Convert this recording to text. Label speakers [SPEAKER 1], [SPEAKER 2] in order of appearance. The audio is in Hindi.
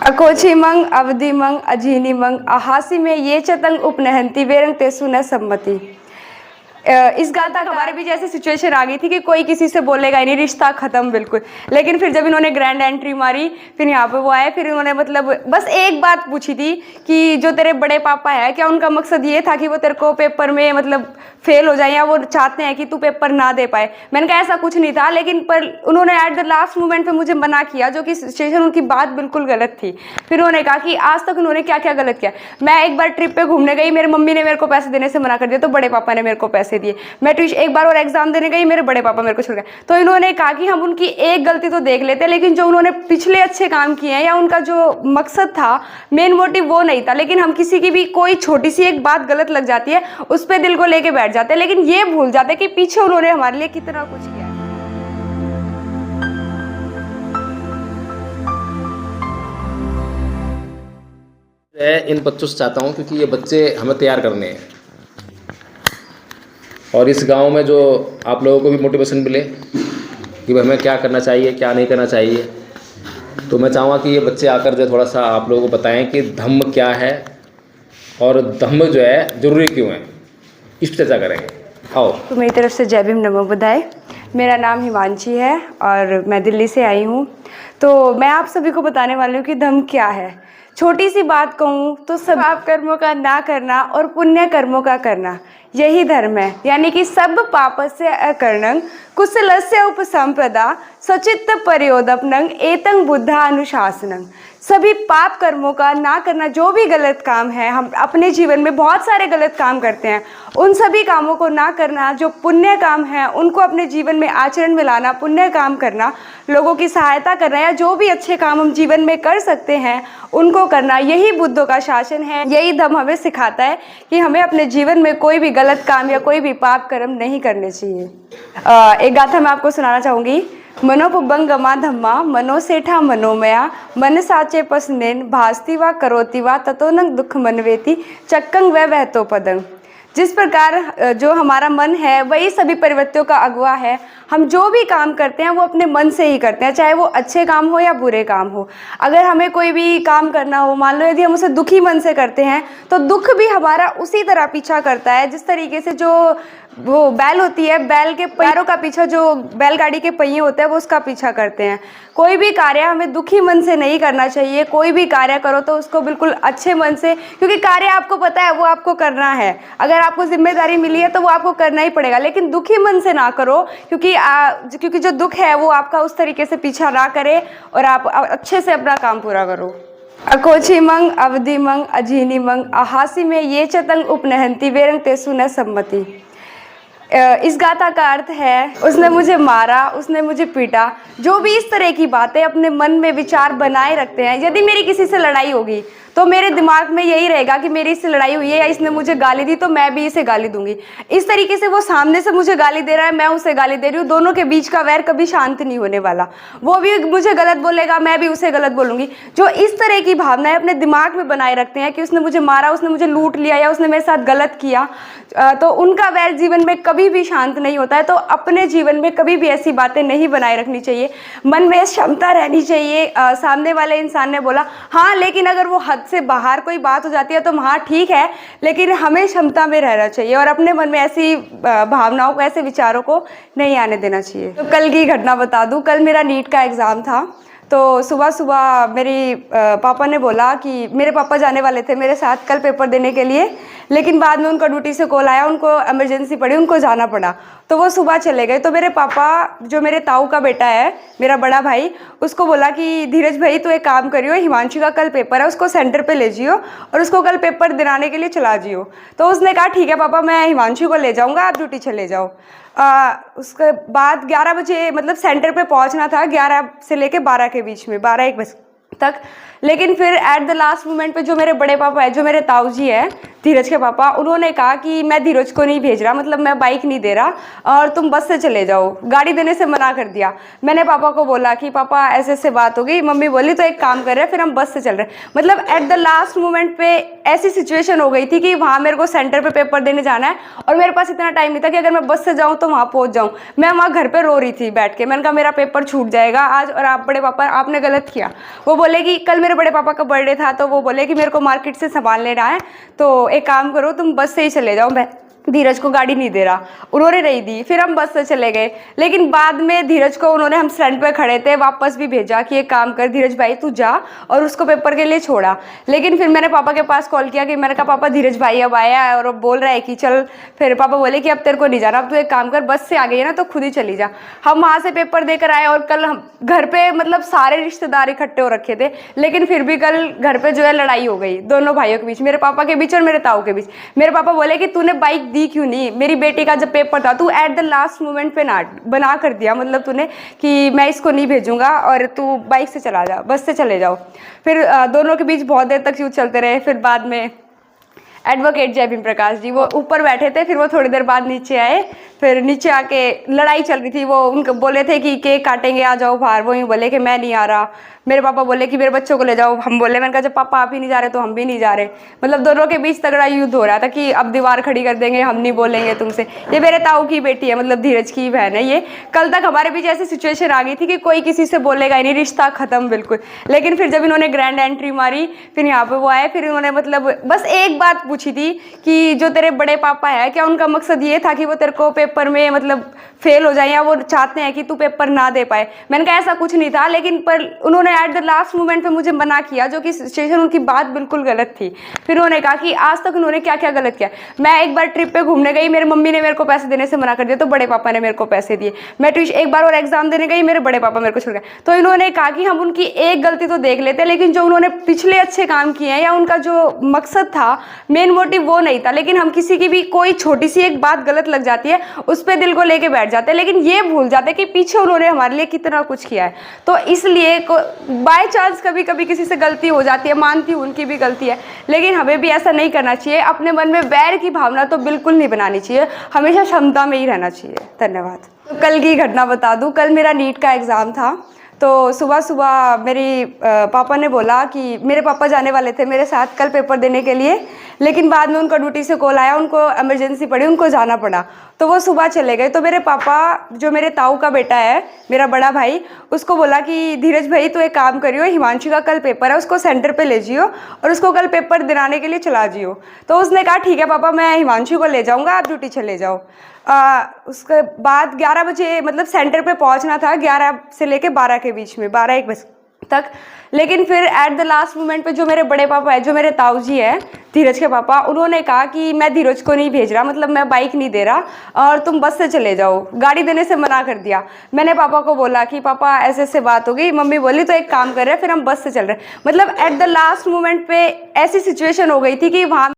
[SPEAKER 1] अकोछिमंग अवधिमंग अजीनिमंग अहासी में ये चतंग उपनहंती वेरंग तेसु न सम्मति। इस गाथा का हमारे बीच ऐसी सिचुएशन आ गई थी कि कोई किसी से बोलेगा ही नहीं, रिश्ता खत्म बिल्कुल। लेकिन फिर जब इन्होंने ग्रैंड एंट्री मारी, फिर यहाँ पे वो आए, फिर इन्होंने मतलब बस एक बात पूछी थी कि जो तेरे बड़े पापा है, क्या उनका मकसद ये था कि वो तेरे को पेपर में मतलब फेल हो जाए, या वो चाहते हैं कि तू पेपर ना दे पाए। मैंने कहा ऐसा कुछ नहीं था, लेकिन पर उन्होंने एट द लास्ट मोमेंट पे मुझे मना किया, जो कि सिचुएशन उनकी बात बिल्कुल गलत थी। फिर उन्होंने कहा कि आज तक उन्होंने क्या क्या गलत किया। मैं एक बार ट्रिप पे घूमने गई, मेरी मम्मी ने मेरे को पैसे देने से मना कर दिया, तो बड़े पापा ने मेरे को पैसे दिए। मैं एक बार और एग्जाम देने गई, मेरे बड़े पापा मेरे को छोड़ गए। तो इन्होंने कहा कि हम उनकी एक गलती तो देख लेते, लेकिन जो उन्होंने पिछले अच्छे काम किए हैं या उनका जो मकसद था, मेन मोटिव वो नहीं था। लेकिन हम किसी की भी कोई छोटी सी एक बात गलत लग जाती है, उस पर दिल को लेके बैठ जाते हैं, लेकिन ये भूल जाते हैं कि पीछे उन्होंने हमारे लिए कितना कुछ किया है।
[SPEAKER 2] इन बच्चों से चाहता हूँ, क्योंकि ये बच्चे हमें तैयार करने हैं, और इस गांव में जो आप लोगों को भी मोटिवेशन मिले कि हमें क्या करना चाहिए, क्या नहीं करना चाहिए। तो मैं चाहूँगा कि ये बच्चे आकर जो थोड़ा सा आप लोगों को बताएं कि धम्म क्या है और धम्म जो है ज़रूरी क्यों है, इस पर चर्चा करेंगे। आओ।
[SPEAKER 1] तो मेरी तरफ से जय भीम नमो बुद्धाय। मेरा नाम हिमांशी है और मैं दिल्ली से आई हूँ। तो मैं आप सभी को बताने वाली हूँ कि धम्म क्या है। छोटी सी बात कहूँ तो सब पाप कर्मों का ना करना और पुण्य कर्मों का करना, यही धर्म है। यानी कि सब पापस्य अकर्णं कुशलस्य उपसंपदा सचित्त पर्योदपनं एतं बुद्धा अनुशासनं। सभी पाप कर्मों का ना करना, जो भी गलत काम है, हम अपने जीवन में बहुत सारे गलत काम करते हैं, उन सभी कामों को ना करना। जो पुण्य काम है उनको अपने जीवन में आचरण में लाना, पुण्य काम करना, लोगों की सहायता करना, या जो भी अच्छे काम हम जीवन में कर सकते हैं उनको करना, यही बुद्धों का शासन है। यही धम्म हमें सिखाता है कि हमें अपने जीवन में कोई भी गलत काम या कोई भी पाप कर्म नहीं करने चाहिए। एक गाथा मैं आपको सुनाना चाहूँगी। मनोपबंगमा धम्मा मनोसेठा मनोमया मन साचे पसनेन भास्ति वा करोति वा ततो न दुख मनवेति चक्कंग व वहतो पदंग। जिस प्रकार जो हमारा मन है वही सभी प्रवृत्तियों का अगुआ है। हम जो भी काम करते हैं वो अपने मन से ही करते हैं, चाहे वो अच्छे काम हो या बुरे काम हो। अगर हमें कोई भी काम करना हो, मान लो यदि हम उसे दुखी मन से करते हैं, तो दुख भी हमारा उसी तरह पीछा करता है जिस तरीके से जो वो बैल होती है, बैल के पैरों का पीछा, जो बैलगाड़ी के पहिए होते हैं वो उसका पीछा करते हैं। कोई भी कार्य हमें दुखी मन से नहीं करना चाहिए। कोई भी कार्य करो तो उसको बिल्कुल अच्छे मन से, क्योंकि कार्य आपको पता है वो आपको करना है। अगर आपको जिम्मेदारी मिली है तो वो आपको करना ही पड़ेगा, लेकिन दुखी मन से ना करो, क्योंकि जो दुख है वो आपका उस तरीके से पीछा ना करे और आप अच्छे से अपना काम पूरा करो। अकोछिमंग अवधिमंग अजीनिमंग अहासी में ये चतंग उपनहंती वेरंग तेसु न सम्मति। इस गाथा का अर्थ है, उसने मुझे मारा, उसने मुझे पीटा। जो भी इस तरह की बातें अपने मन में विचार बनाए रखते हैं, यदि मेरी किसी से लड़ाई होगी तो मेरे दिमाग में यही रहेगा कि मेरी इससे लड़ाई हुई है या इसने मुझे गाली दी तो मैं भी इसे गाली दूंगी। इस तरीके से वो सामने से मुझे गाली दे रहा है, मैं उसे गाली दे रही हूँ, दोनों के बीच का वैर कभी शांत नहीं होने वाला। वो भी मुझे गलत बोलेगा, मैं भी उसे गलत बोलूंगी। जो इस तरह की भावनाएं अपने दिमाग में बनाए रखते हैं कि उसने मुझे मारा, उसने मुझे लूट लिया या उसने मेरे साथ गलत किया, तो उनका वैर जीवन में कभी भी शांत नहीं होता है। तो अपने जीवन में कभी भी ऐसी बातें नहीं बनाए रखनी चाहिए। मन में क्षमता रहनी चाहिए। सामने वाले इंसान ने बोला हाँ, लेकिन अगर वो हद से बाहर कोई बात हो जाती है तो हाँ ठीक है, लेकिन हमें क्षमता में रहना चाहिए और अपने मन में ऐसी भावनाओं को, ऐसे विचारों को नहीं आने देना चाहिए। तो कल की घटना बता दूं। कल मेरा नीट का एग्ज़ाम था। तो सुबह सुबह मेरी पापा ने बोला कि मेरे पापा जाने वाले थे मेरे साथ कल पेपर देने के लिए, लेकिन बाद में उनका ड्यूटी से कॉल आया, उनको इमरजेंसी पड़ी, उनको जाना पड़ा, तो वो सुबह चले गए। तो मेरे पापा, जो मेरे ताऊ का बेटा है, मेरा बड़ा भाई, उसको बोला कि धीरज भाई तू एक काम करियो, हिमांशु का कल पेपर है, उसको सेंटर पे ले जियो और उसको कल पेपर दिलाने के लिए चला जियो। तो उसने कहा ठीक है पापा, मैं हिमांशु को ले जाऊँगा, आप ड्यूटी चले जाओ। उसके बाद 11 बजे मतलब सेंटर पे पहुंचना था, 11 से लेके 12 के बीच में, 12-1 बजे तक। लेकिन फिर एट द लास्ट मोमेंट पे जो मेरे बड़े पापा है, जो मेरे ताऊ जी है, धीरज के पापा, उन्होंने कहा कि मैं धीरज को नहीं भेज रहा, मतलब मैं बाइक नहीं दे रहा और तुम बस से चले जाओ, गाड़ी देने से मना कर दिया। मैंने पापा को बोला कि पापा ऐसे ऐसे बात हो गई, मम्मी बोली तो एक काम कर रहे हैं, फिर हम बस से चल रहे हैं। मतलब एट द लास्ट मोमेंट पे ऐसी सिचुएशन हो गई थी कि वहाँ मेरे को सेंटर पे पेपर देने जाना है और मेरे पास इतना टाइम नहीं था कि अगर मैं बस से जाऊँ तो वहाँ पहुँच जाऊँ। मैं वहाँ घर पे रो रही थी बैठ के, मैंने कहा मेरा पेपर छूट जाएगा आज और आप बड़े पापा आपने गलत किया। वो बोले कि कल मेरे बड़े पापा का बर्थडे था तो वो बोले कि मेरे को मार्केट से सामान लेना है तो एक काम करो तुम बस से ही चले जाओ, मैं धीरज को गाड़ी नहीं दे रहा। उन्होंने नहीं दी, फिर हम बस से चले गए। लेकिन बाद में धीरज को उन्होंने, हम स्टैंड पे खड़े थे, वापस भी भेजा कि एक काम कर धीरज भाई तू जा, और उसको पेपर के लिए छोड़ा। लेकिन फिर मैंने पापा के पास कॉल किया कि मैंने कहा पापा धीरज भाई अब आया है और अब बोल रहा है कि चल। फिर पापा बोले कि अब तेरे को नहीं जाना, अब तू एक काम कर बस से आ गई है ना तो खुद ही चली जा। हम वहाँ से पेपर देकर आए और कल हम घर पे मतलब सारे रिश्तेदार इकट्ठे हो रखे थे, लेकिन फिर भी कल घर पे जो है लड़ाई हो गई दोनों भाइयों के बीच, मेरे पापा के बीच और मेरे ताऊ के बीच। मेरे पापा बोले कि तूने बाइक दी क्यों नहीं, मेरी बेटी का जब पेपर था तू एट द लास्ट मोमेंट पे ना बना कर दिया, मतलब तूने कि मैं इसको नहीं भेजूंगा और तू बाइक से चला जा, बस से चले जाओ। फिर दोनों के बीच बहुत देर तक यूँ चलते रहे। फिर बाद में एडवोकेट जय भीम प्रकाश जी वो ऊपर बैठे थे, फिर वो थोड़ी देर बाद नीचे आए। फिर नीचे आके लड़ाई चल रही थी, वो उनको बोले थे कि केक काटेंगे आ जाओ बाहर, वो यूँ बोले कि मैं नहीं आ रहा। मेरे पापा बोले कि मेरे बच्चों को ले जाओ, हम बोले, मैंने कहा जब पापा आप ही नहीं जा रहे तो हम भी नहीं जा रहे। मतलब दोनों के बीच तगड़ा युद्ध हो रहा था कि अब दीवार खड़ी कर देंगे, हम नहीं बोलेंगे तुमसे। ये मेरे ताऊ की बेटी है, मतलब धीरज की बहन है ये। कल तक हमारे बीच ऐसी सिचुएशन आ गई थी कि कोई किसी से बोलेगा ही नहीं, रिश्ता खत्म बिल्कुल। लेकिन फिर जब इन्होंने ग्रैंड एंट्री मारी, फिर यहाँ पे वो आए, फिर इन्होंने मतलब बस एक बात पूछी थी कि जो तेरे बड़े पापा है क्या उनका मकसद ये था कि वो तेरे को पेपर में मतलब फेल हो जाए या वो चाहते हैं कि तू पेपर ना दे पाए। मैंने कहा ऐसा कुछ नहीं था, लेकिन पर उन्होंने एट द लास्ट मोमेंट पे मुझे मना किया, जो कि सिचुएशन उनकी बात बिल्कुल गलत थी। फिर उन्होंने कहा कि आज तक उन्होंने क्या क्या गलत किया। मैं एक बार ट्रिप पे घूमने गई, मेरी मम्मी ने मेरे को पैसे देने से मना कर दिया तो बड़े पापा ने मेरे को पैसे दिए। मैं एक बार और एग्जाम देने गई, मेरे बड़े पापा मेरे को छोड़ गए। तो इन्होंने कहा कि हम उनकी एक गलती तो देख लेते, लेकिन जो उन्होंने पिछले अच्छे काम किए हैं या उनका जो मकसद था, मेन मोटिव वो नहीं था। लेकिन हम किसी की भी कोई छोटी सी एक बात गलत लग जाती है उस पर दिल को लेके बैठ जाते हैं, लेकिन ये भूल जाते हैं कि पीछे उन्होंने हमारे लिए कितना कुछ किया है। तो इसलिए बाय चांस कभी कभी किसी से गलती हो जाती है, मानती हूँ उनकी भी गलती है, लेकिन हमें भी ऐसा नहीं करना चाहिए। अपने मन में बैर की भावना तो बिल्कुल नहीं बनानी चाहिए, हमेशा क्षमता में ही रहना चाहिए। धन्यवाद। तो कल की घटना बता दूँ, कल मेरा नीट का एग्ज़ाम था। तो सुबह सुबह मेरी पापा ने बोला कि मेरे पापा जाने वाले थे मेरे साथ कल पेपर देने के लिए, लेकिन बाद में उनका ड्यूटी से कॉल आया, उनको इमरजेंसी पड़ी, उनको जाना पड़ा, तो वो सुबह चले गए। तो मेरे पापा, जो मेरे ताऊ का बेटा है, मेरा बड़ा भाई, उसको बोला कि धीरज भाई तो एक काम करियो, हिमांशु का कल पेपर है, उसको सेंटर पे ले जियो और उसको कल पेपर दिलाने के लिए चला जियो। तो उसने कहा ठीक है पापा, मैं हिमांशु को ले जाऊँगा, आप ड्यूटी चले जाओ। उसके बाद 11 बजे मतलब सेंटर पे पहुंचना था, 11 से लेके 12 के बीच में, 12-1 बजे तक। लेकिन फिर एट द लास्ट मोमेंट पे जो मेरे बड़े पापा है, जो मेरे ताऊ जी है धीरज के पापा, उन्होंने कहा कि मैं धीरज को नहीं भेज रहा, मतलब मैं बाइक नहीं दे रहा और तुम बस से चले जाओ, गाड़ी देने से मना कर दिया। मैंने पापा को बोला कि पापा ऐसे ऐसे बात हो गई, मम्मी बोली तो एक काम कर रहे हैं, फिर हम बस से चल रहे हैं। मतलब एट द लास्ट मोमेंट पे ऐसी सिचुएशन हो गई थी कि वहाँ